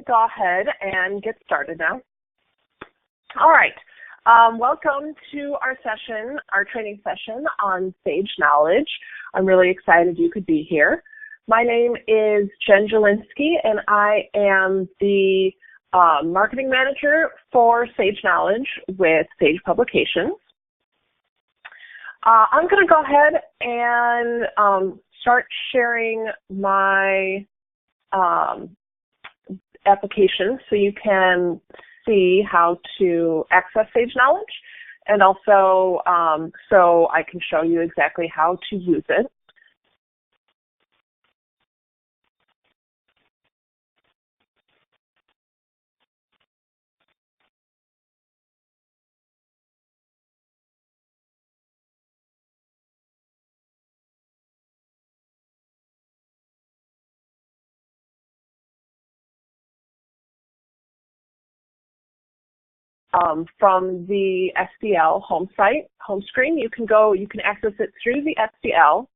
go ahead and get started now. All right. Welcome to our session, our training session on Sage Knowledge. I'm really excited you could be here. My name is Jen Jelinski, and I am the marketing manager for Sage Knowledge with Sage Publications. I'm going to go ahead and start sharing my application so you can see how to access Sage Knowledge, and also so I can show you exactly how to use it. From the SDL home screen, you can access it through the SDL.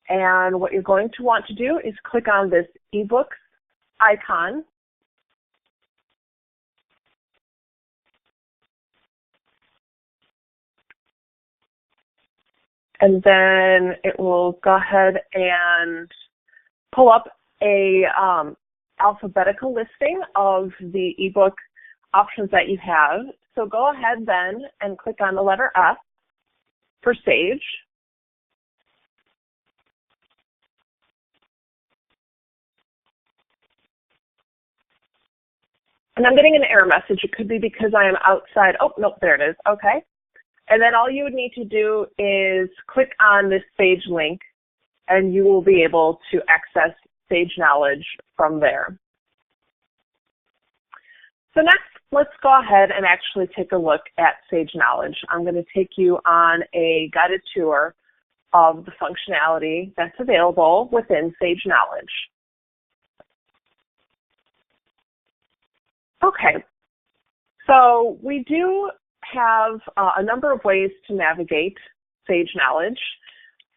And what you're going to want to do is click on this eBooks icon. And then it will go ahead and pull up a alphabetical listing of the ebook options that you have. So go ahead then and click on the letter F for Sage. And I'm getting an error message. It could be because I am outside. Oh, nope, there it is. Okay. And then all you would need to do is click on this Sage link, and you will be able to access Sage Knowledge from there. So next, let's go ahead and actually take a look at Sage Knowledge. I'm going to take you on a guided tour of the functionality that's available within Sage Knowledge. Okay, so we do have a number of ways to navigate Sage Knowledge.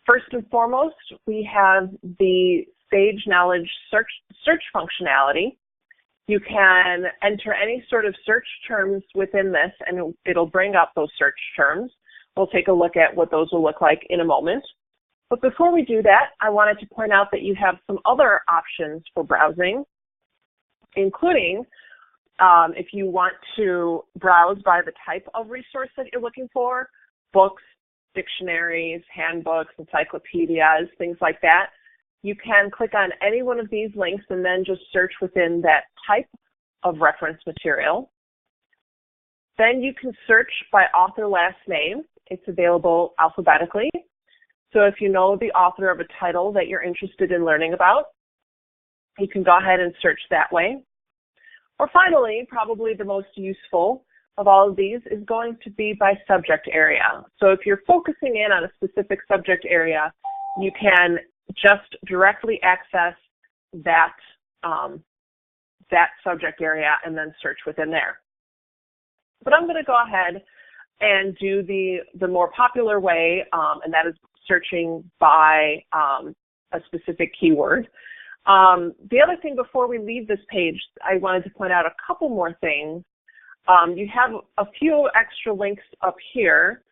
First and foremost, we have the Sage Knowledge search functionality. You can enter any sort of search terms within this, and it'll bring up those search terms. We'll take a look at what those will look like in a moment. But before we do that, I wanted to point out that you have some other options for browsing, including if you want to browse by the type of resource that you're looking for, books, dictionaries, handbooks, encyclopedias, things like that. You can click on any one of these links and then just search within that type of reference material. Then you can search by author last name. It's available alphabetically. So if you know the author of a title that you're interested in learning about, you can go ahead and search that way. Or finally, probably the most useful of all of these is going to be by subject area. So if you're focusing in on a specific subject area, you can just directly access that, that subject area and then search within there. But I'm going to go ahead and do the more popular way, and that is searching by a specific keyword. The other thing before we leave this page, I wanted to point out a couple more things. You have a few extra links up here.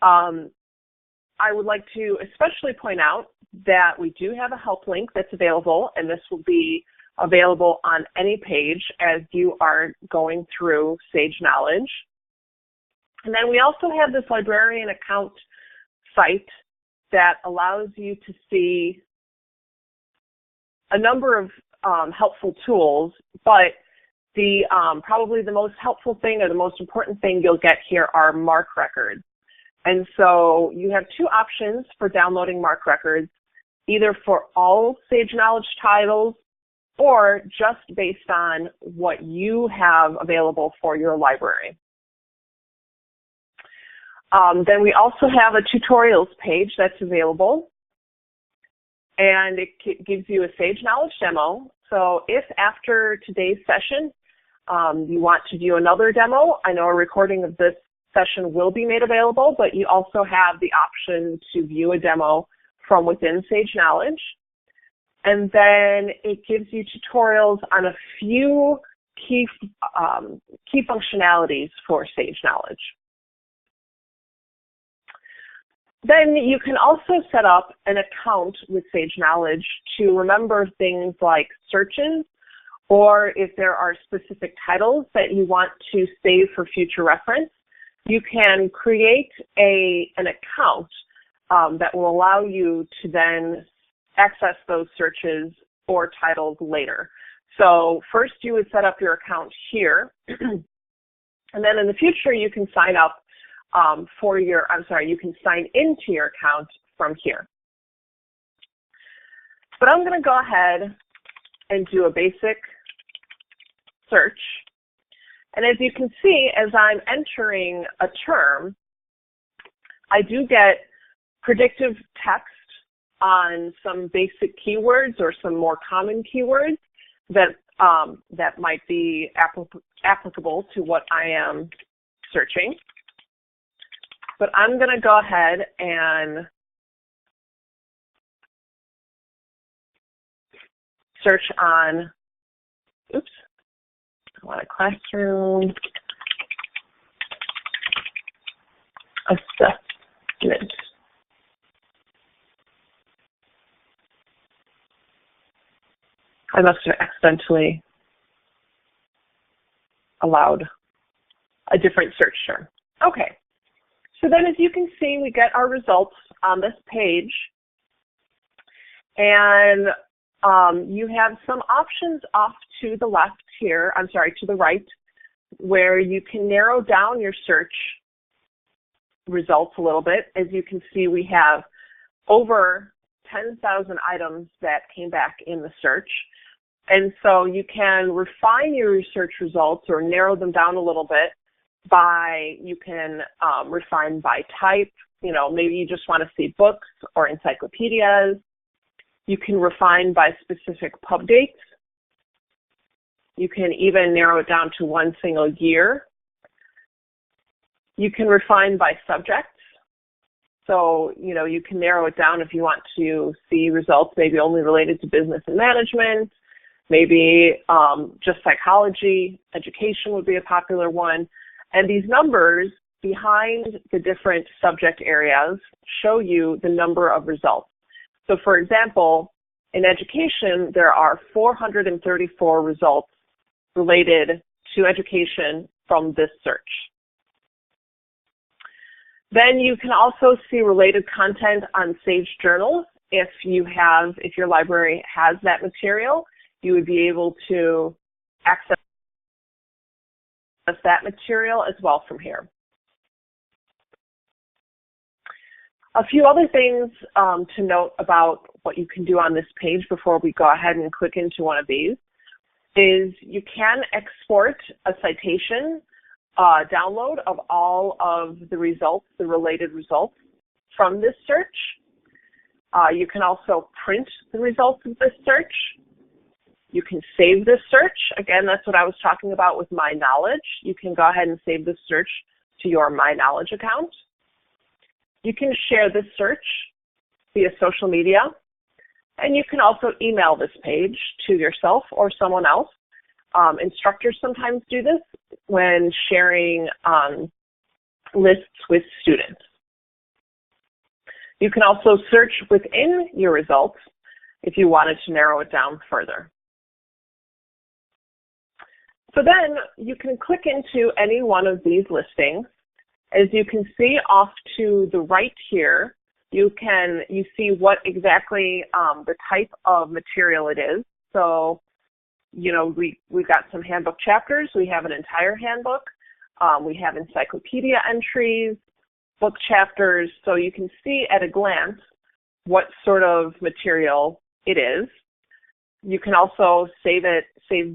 I would like to especially point out that we do have a help link that's available, and this will be available on any page as you are going through Sage Knowledge. And then we also have this librarian account site that allows you to see a number of helpful tools, but the probably the most helpful thing or the most important thing you'll get here are MARC records. And so you have two options for downloading MARC records, either for all Sage Knowledge titles or just based on what you have available for your library. Then we also have a tutorials page that's available, and it gives you a Sage Knowledge demo. So if after today's session you want to do another demo, I know a recording of this session will be made available, but you also have the option to view a demo from within Sage Knowledge. And then it gives you tutorials on a few key functionalities for Sage Knowledge. Then you can also set up an account with Sage Knowledge to remember things like searches, or if there are specific titles that you want to save for future reference, you can create an account that will allow you to then access those searches or titles later. So first you would set up your account here, and then in the future you can sign up you can sign into your account from here. But I'm going to go ahead and do a basic search. And as you can see, as I'm entering a term, I do get predictive text on some basic keywords or some more common keywords that might be applicable to what I am searching. But I'm going to go ahead and search on, I want a classroom assessment. I must have accidentally allowed a different search term. Okay. So then as you can see, we get our results on this page, and you have some options off to the left here, to the right, where you can narrow down your search results a little bit. As you can see, we have over 10,000 items that came back in the search. And so you can refine your research results or narrow them down a little bit you can refine by type. Maybe you just want to see books or encyclopedias. You can refine by specific pub dates. You can even narrow it down to one single year. You can refine by subjects. So, you can narrow it down if you want to see results maybe only related to business and management, maybe just psychology, education would be a popular one. And these numbers behind the different subject areas show you the number of results. So for example, in education, there are 434 results related to education from this search. Then you can also see related content on Sage Journals. If your library has that material, you would be able to access that material as well from here. A few other things to note about what you can do on this page before we go ahead and click into one of these is you can export a citation download of all of the results, the related results from this search. You can also print the results of this search. You can save this search. Again, that's what I was talking about with My Knowledge. You can go ahead and save this search to your My Knowledge account. You can share this search via social media. And you can also email this page to yourself or someone else. Instructors sometimes do this when sharing lists with students. You can also search within your results if you wanted to narrow it down further. So then you can click into any one of these listings. As you can see off to the right here, you see what exactly the type of material it is. So, we've got some handbook chapters. We have an entire handbook. We have encyclopedia entries, book chapters. So you can see at a glance what sort of material it is. You can also save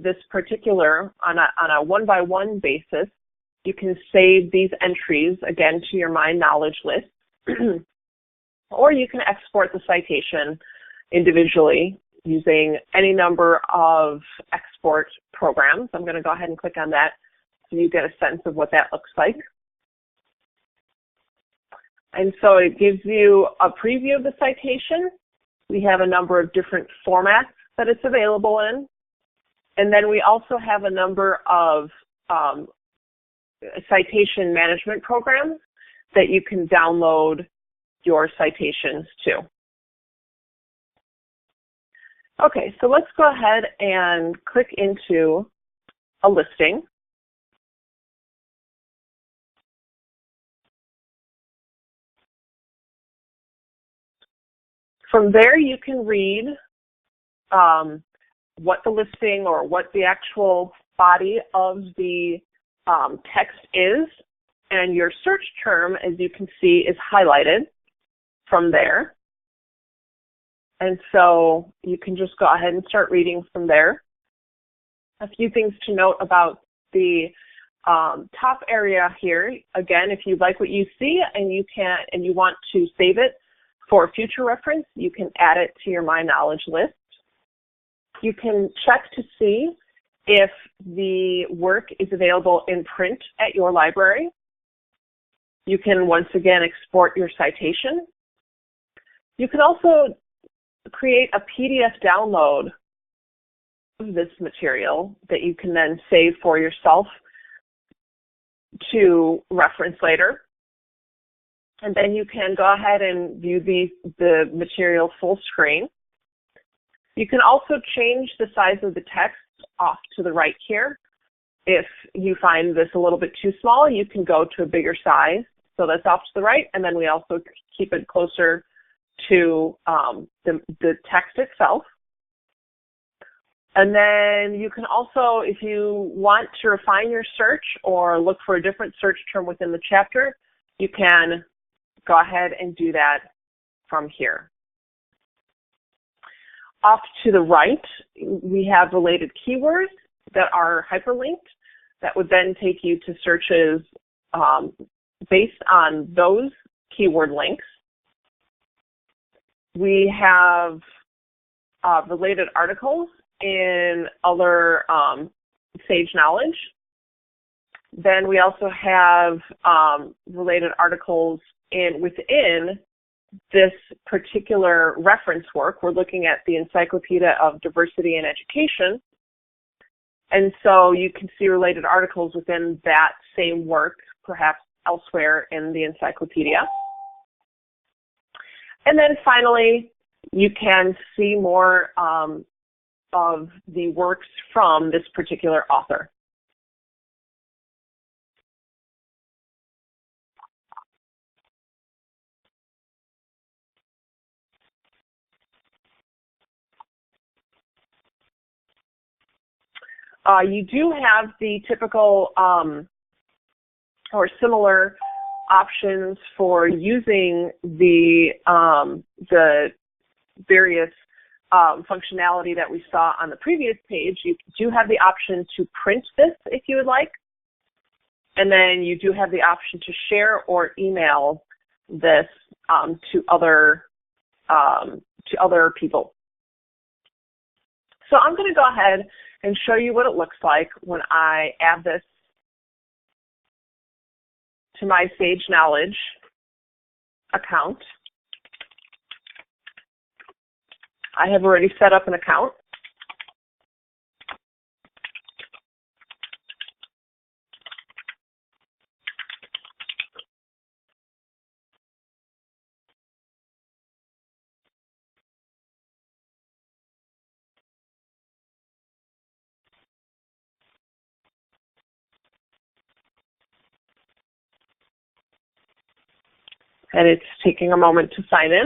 this particular on a one-by-one basis. You can save these entries, again, to your My Knowledge list. Or you can export the citation individually using any number of export programs. I'm going to go ahead and click on that so you get a sense of what that looks like. And so it gives you a preview of the citation. We have a number of different formats that it's available in. And then we also have a number of citation management programs that you can download your citations to. Okay, so let's go ahead and click into a listing. From there, you can read what the listing or what the actual body of the text is, and your search term, as you can see, is highlighted from there. And so you can just go ahead and start reading from there. A few things to note about the top area here. Again, if you like what you see and you want to save it for future reference, you can add it to your My Knowledge list. You can check to see if the work is available in print at your library. You can once again export your citation. You can also create a PDF download of this material that you can then save for yourself to reference later. And then you can go ahead and view the material full screen. You can also change the size of the text off to the right here. If you find this a little bit too small, you can go to a bigger size. So that's off to the right, and then we also keep it closer to the text itself. And then you can also, if you want to refine your search or look for a different search term within the chapter, you can go ahead and do that from here. Off to the right, we have related keywords that are hyperlinked that would then take you to searches based on those keyword links. We have related articles in other Sage Knowledge. Then we also have related articles within this particular reference work. We're looking at the Encyclopedia of Diversity and Education. And so you can see related articles within that same work, perhaps elsewhere in the encyclopedia. And then finally, you can see more of the works from this particular author. You do have the typical or similar options for using the various functionality that we saw on the previous page. You do have the option to print this if you would like, and then you do have the option to share or email this to other people. So I'm going to go ahead and show you what it looks like when I add this to my Sage Knowledge account. I have already set up an account. And it's taking a moment to sign in.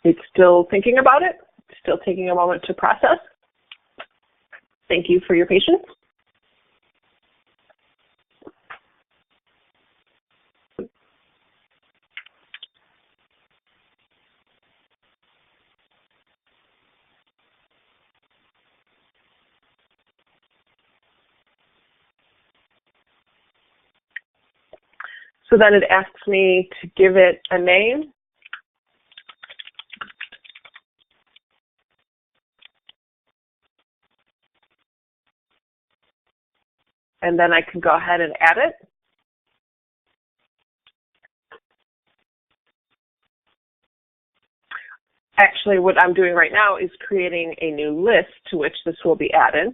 It's still thinking about it. Still taking a moment to process. Thank you for your patience. So then it asks me to give it a name. And then I can go ahead and add it. Actually, what I'm doing right now is creating a new list to which this will be added.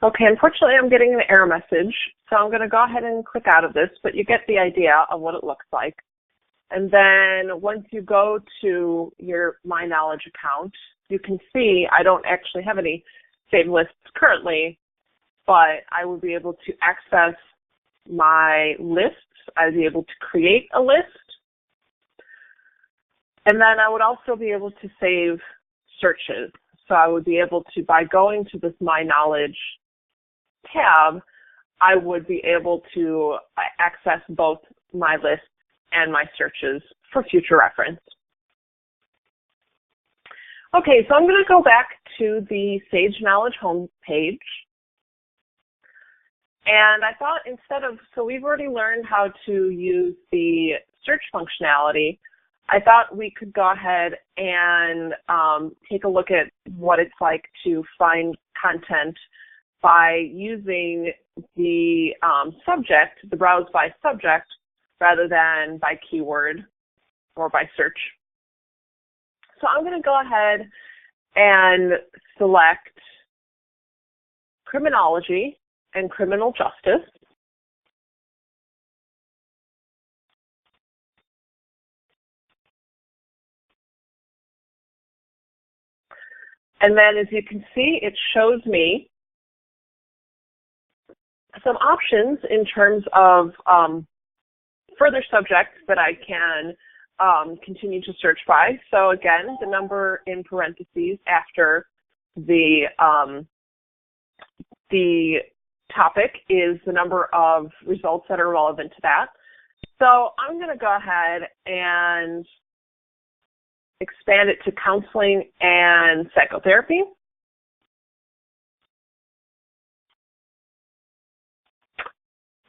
Okay, unfortunately I'm getting an error message, so I'm going to go ahead and click out of this, but you get the idea of what it looks like. And then once you go to your My Knowledge account, you can see I don't actually have any saved lists currently, but I will be able to access my lists. I'll be able to create a list. And then I would also be able to save searches. So I would be able to, by going to this My Knowledge tab, I would be able to access both my lists and my searches for future reference. Okay, so I'm going to go back to the Sage Knowledge homepage. And I thought instead of, so we've already learned how to use the search functionality, I thought we could go ahead and take a look at what it's like to find content by using the subject, the browse by subject, rather than by keyword or by search. So I'm going to go ahead and select criminology and criminal justice. And then as you can see, it shows me some options in terms of further subjects that I can continue to search by. So again, the number in parentheses after the topic is the number of results that are relevant to that. So I'm going to go ahead and expand it to counseling and psychotherapy.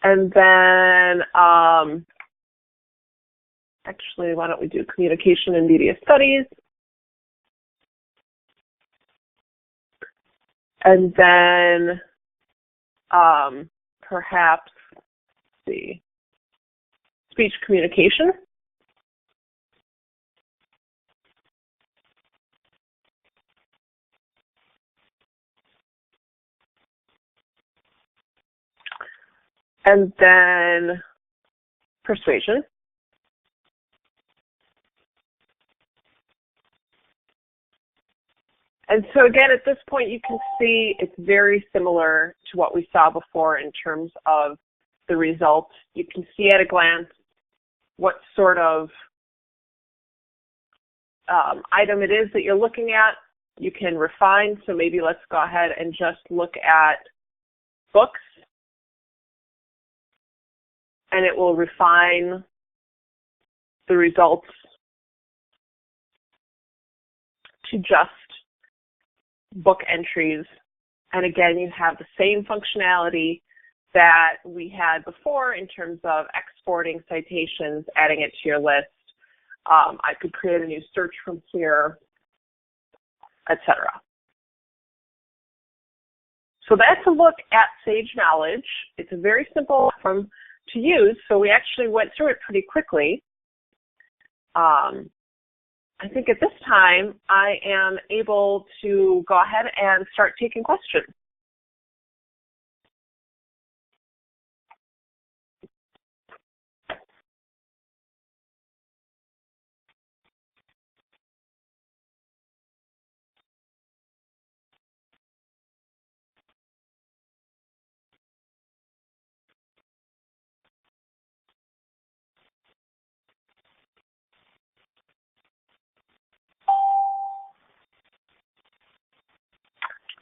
And then, actually, why don't we do communication and media studies? And then, perhaps, the speech communication. And then persuasion. And so again, at this point, you can see it's very similar to what we saw before in terms of the results. You can see at a glance what sort of item it is that you're looking at. You can refine, so maybe let's go ahead and just look at books. And it will refine the results to just book entries. And again, you have the same functionality that we had before in terms of exporting citations, adding it to your list. I could create a new search from here, etc. So that's a look at Sage Knowledge. It's a very simple platform to use, so we actually went through it pretty quickly. I think at this time I am able to go ahead and start taking questions.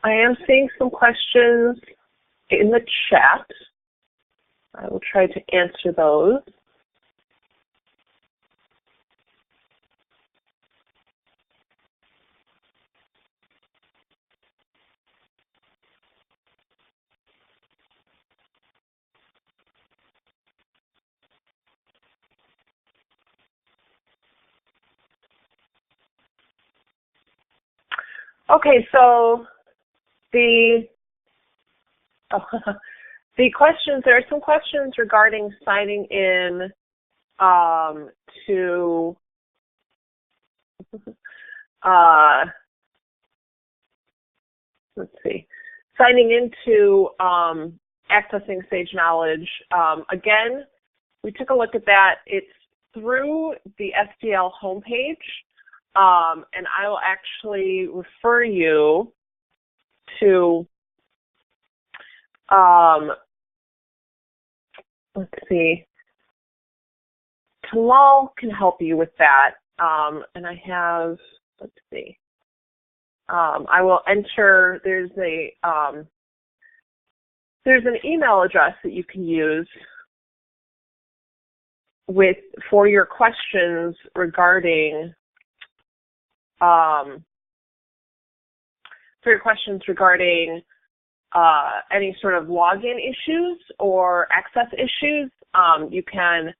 I am seeing some questions in the chat. I will try to answer those. Okay, so the questions, there are some questions regarding signing in to let's see, signing into accessing Sage Knowledge. Again, we took a look at that. It's through the SDL homepage, and I will actually refer you to, let's see, Kamal can help you with that. And I have, let's see, I will enter, there's an email address that you can use for your questions regarding any sort of login issues or access issues. You can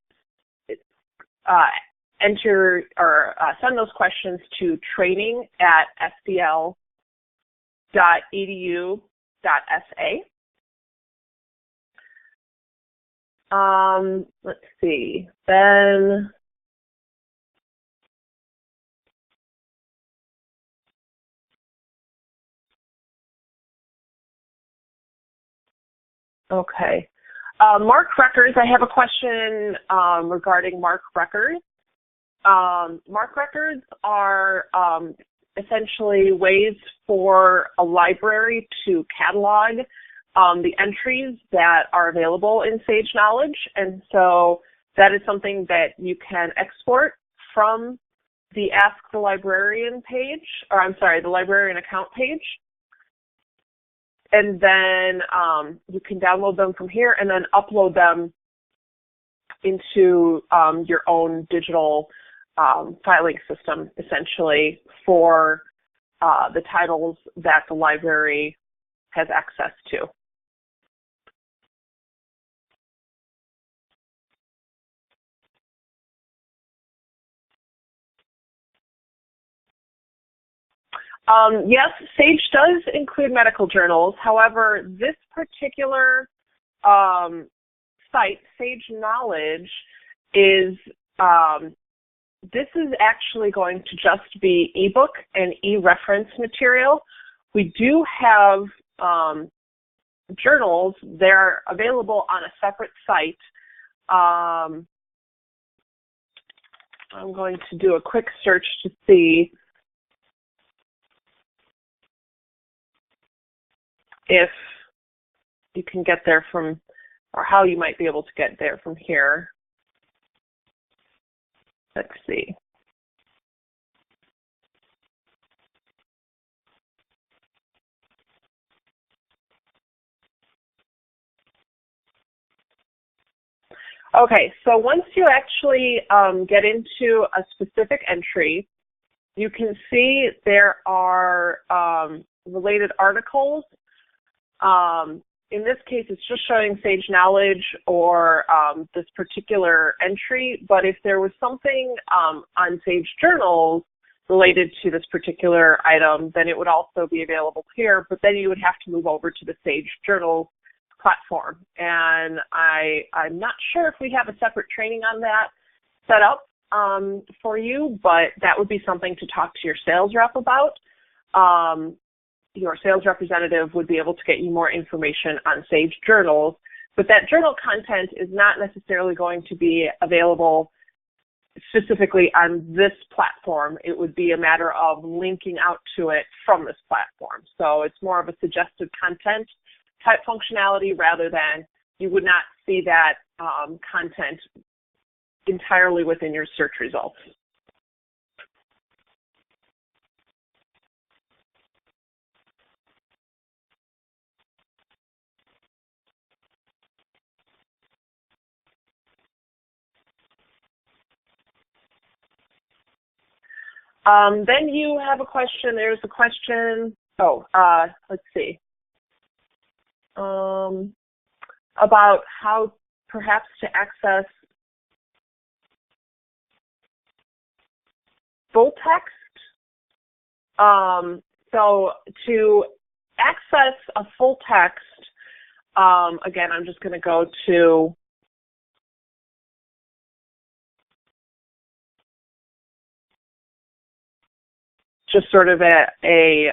enter or send those questions to training@sdl.edu.sa. Let's see, then okay. Mark Records, I have a question regarding Mark Records. Mark Records are essentially ways for a library to catalog the entries that are available in Sage Knowledge, and so that is something that you can export from the Ask the Librarian page, or I'm sorry, the Librarian account page. And then you can download them from here and then upload them into your own digital filing system, essentially, for the titles that the library has access to. Yes, Sage does include medical journals. However, this particular site, Sage Knowledge, is this is actually going to just be ebook and e-reference material. We do have journals. They're available on a separate site. I'm going to do a quick search to see if you can get there from, or how you might be able to get there from here. Let's see. Okay, so once you actually get into a specific entry, you can see there are related articles. In this case, it's just showing Sage Knowledge or this particular entry, but if there was something on Sage Journals related to this particular item, then it would also be available here, but then you would have to move over to the Sage Journals platform. And I'm not sure if we have a separate training on that set up, for you, but that would be something to talk to your sales rep about. Your sales representative would be able to get you more information on Sage journals, but that journal content is not necessarily going to be available specifically on this platform. It would be a matter of linking out to it from this platform. So it's more of a suggested content type functionality rather than you would not see that content entirely within your search results. Then you have a question. There's a question. Let's see. About how perhaps to access full text. So to access a full text, again, I'm just going to go to just sort of a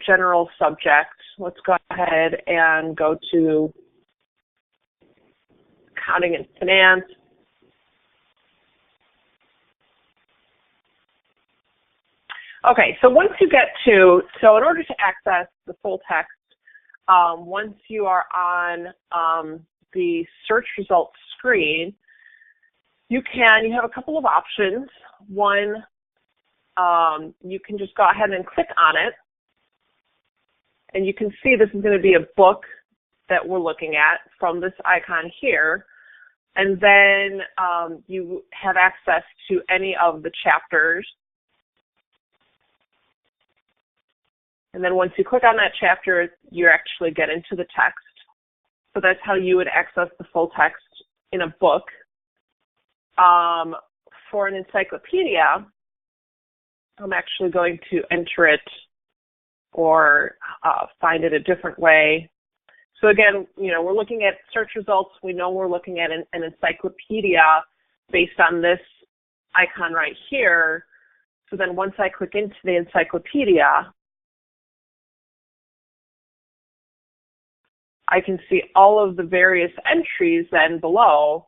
general subject. Let's go ahead and go to accounting and finance. Okay, so once you get to, so in order to access the full text, once you are on the search results screen, you have a couple of options. One, you can just go ahead and click on it, and you can see this is going to be a book that we're looking at from this icon here, and then you have access to any of the chapters. And then once you click on that chapter, you actually get into the text. So that's how you would access the full text in a book. For an encyclopedia, I'm actually going to enter it or find it a different way. So again, we're looking at search results. We know we're looking at an encyclopedia based on this icon right here. So then once I click into the encyclopedia, I can see all of the various entries then below,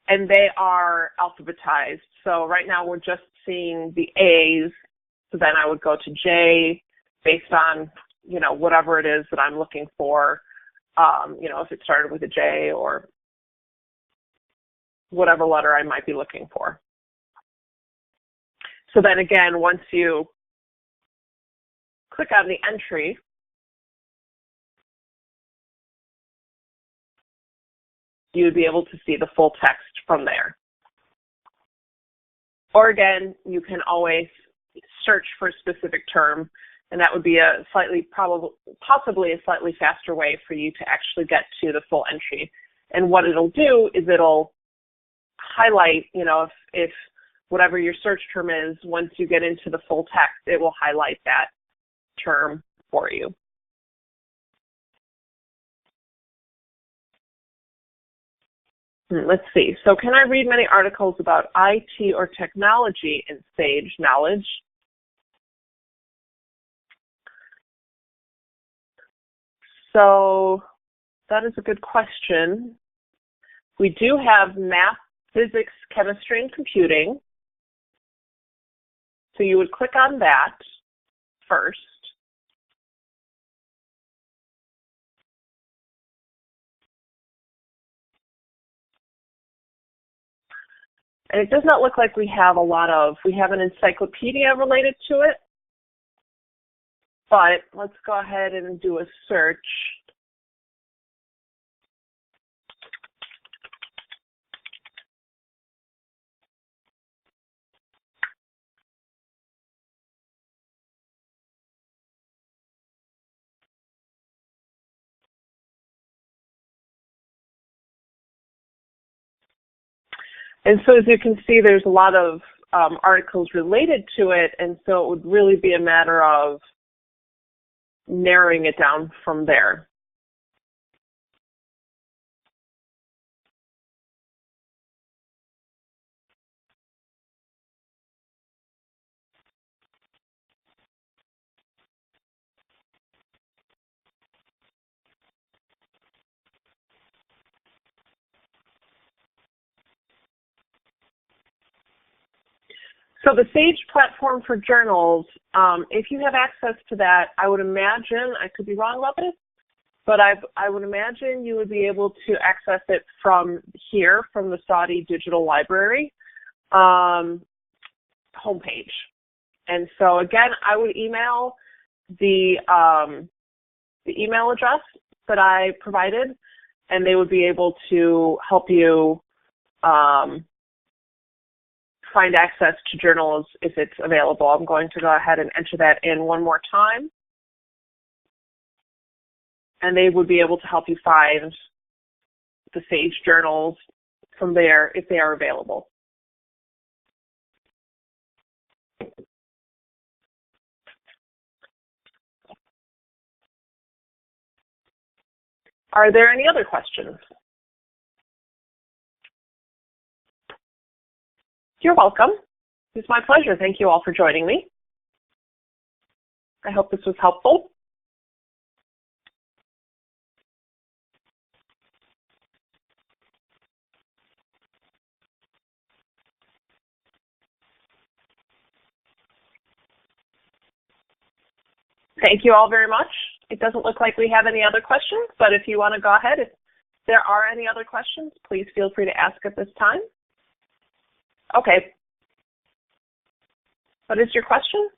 and they are alphabetized. So right now we're just seeing the A's, so then I would go to J based on, whatever it is that I'm looking for, if it started with a J or whatever letter I might be looking for. So then again, once you click on the entry, you would be able to see the full text from there. Or again, you can always search for a specific term, and that would be possibly a slightly faster way for you to actually get to the full entry. And what it'll do is it'll highlight, if whatever your search term is, once you get into the full text, it will highlight that term for you. Let's see. So can I read many articles about IT or technology in Sage Knowledge? So that is a good question. We do have math, physics, chemistry, and computing. So you would click on that first. And it does not look like we have we have an encyclopedia related to it, but let's go ahead and do a search. And so as you can see, there's a lot of articles related to it, and so it would really be a matter of narrowing it down from there. So the Sage platform for journals, if you have access to that, I would imagine, I could be wrong about this, but I would imagine you would be able to access it from here, from the Saudi Digital Library homepage. And so again, I would email the email address that I provided, and they would be able to help you find access to journals if it's available. I'm going to go ahead and enter that in one more time. And they would be able to help you find the Sage journals from there if they are available. Are there any other questions? You're welcome. It's my pleasure. Thank you all for joining me. I hope this was helpful. Thank you all very much. It doesn't look like we have any other questions, but if you want to go ahead, if there are any other questions, please feel free to ask at this time. Okay. What is your question?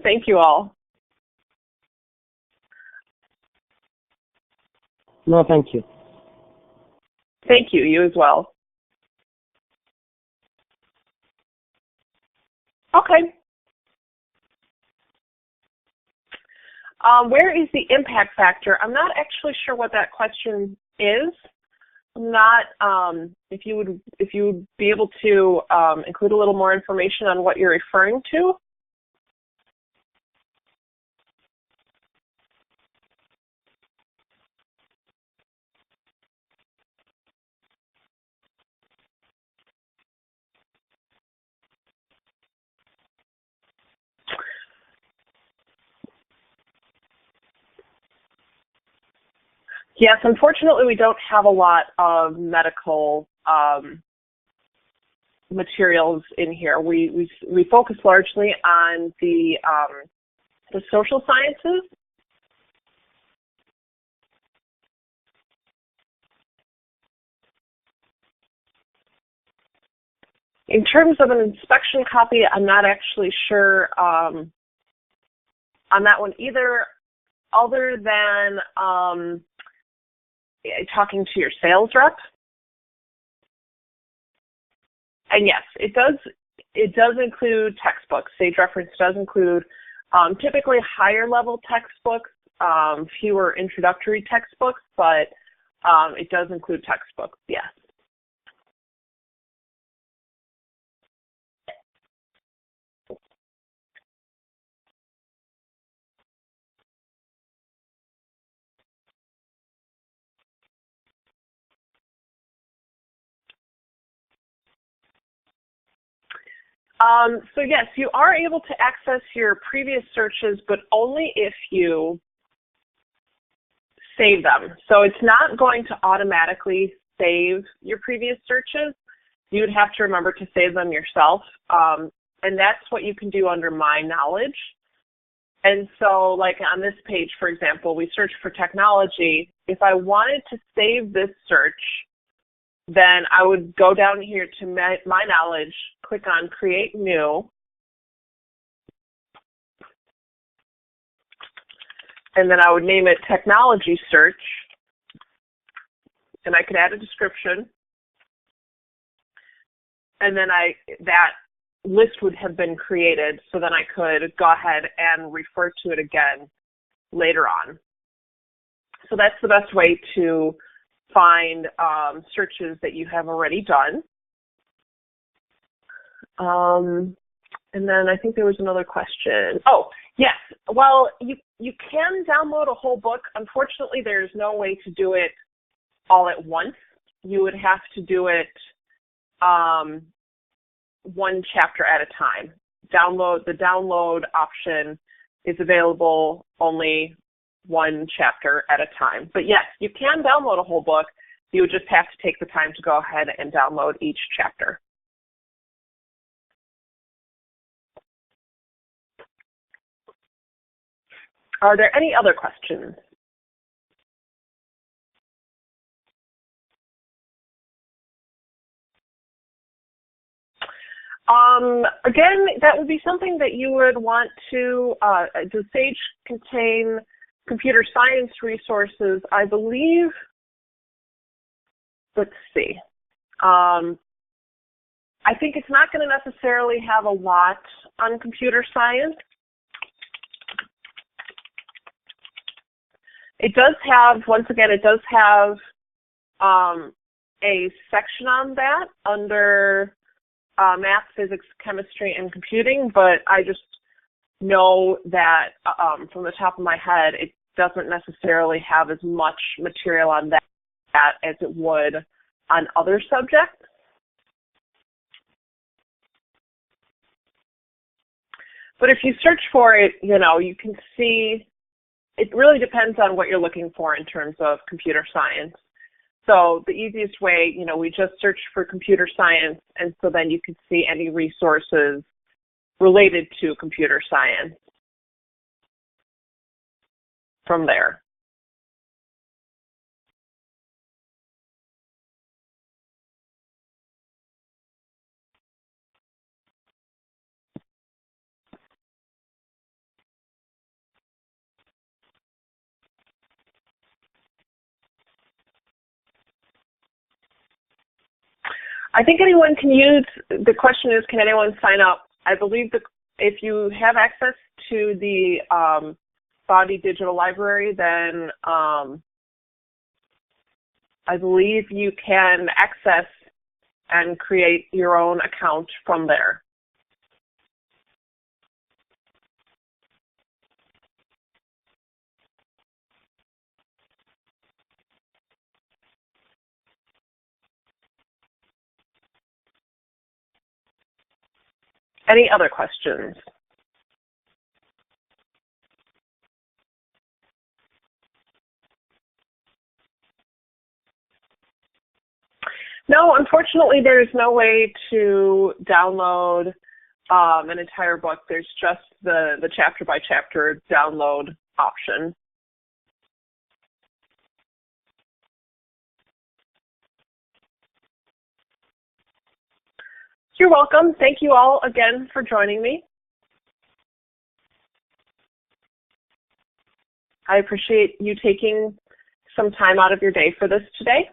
Thank you all. No, thank you. Thank you. You as well. Okay. Where is the impact factor? I'm not actually sure what that question is. I'm not. If you would be able to include a little more information on what you're referring to. Yes, unfortunately, we don't have a lot of medical materials in here. We focus largely on the social sciences. In terms of an inspection copy, I'm not actually sure on that one either, other than talking to your sales rep. And yes, it does include textbooks. Sage Reference does include typically higher level textbooks, fewer introductory textbooks, but it does include textbooks, yes. So yes, you are able to access your previous searches, but only if you save them. So it's not going to automatically save your previous searches. You would have to remember to save them yourself. And that's what you can do under My Knowledge. And so like on this page, for example, we search for technology. If I wanted to save this search, then I would go down here to My Knowledge, click on Create New, and then I would name it Technology Search, and I could add a description, and then that list would have been created, so then I could go ahead and refer to it again later on. So that's the best way to find searches that you have already done. And then I think there was another question. Oh, yes. Well, you can download a whole book. Unfortunately, there's no way to do it all at once. You would have to do it one chapter at a time. The download option is available only one chapter at a time. But yes, you can download a whole book. You would just have to take the time to go ahead and download each chapter. Are there any other questions? Again, that would be something that you would want to, does Sage contain computer science resources? I believe, let's see. I think it's not going to necessarily have a lot on computer science. It does have, once again, it does have a section on that under math, physics, chemistry, and computing, but I just know that from the top of my head, it doesn't necessarily have as much material on that as it would on other subjects. But if you search for it, you know, you can see, it really depends on what you're looking for in terms of computer science. So the easiest way, you know, we just search for computer science, and so then you can see any resources related to computer science from there. I think anyone can use, the question is, can anyone sign up? I believe that if you have access to the Saudi Digital Library, then I believe you can access and create your own account from there. Any other questions? No, unfortunately, there's no way to download an entire book. There's just the chapter by chapter download option. You're welcome. Thank you all again for joining me. I appreciate you taking some time out of your day for this today.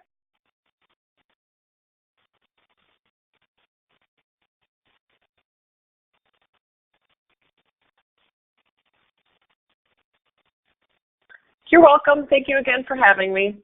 You're welcome. Thank you again for having me.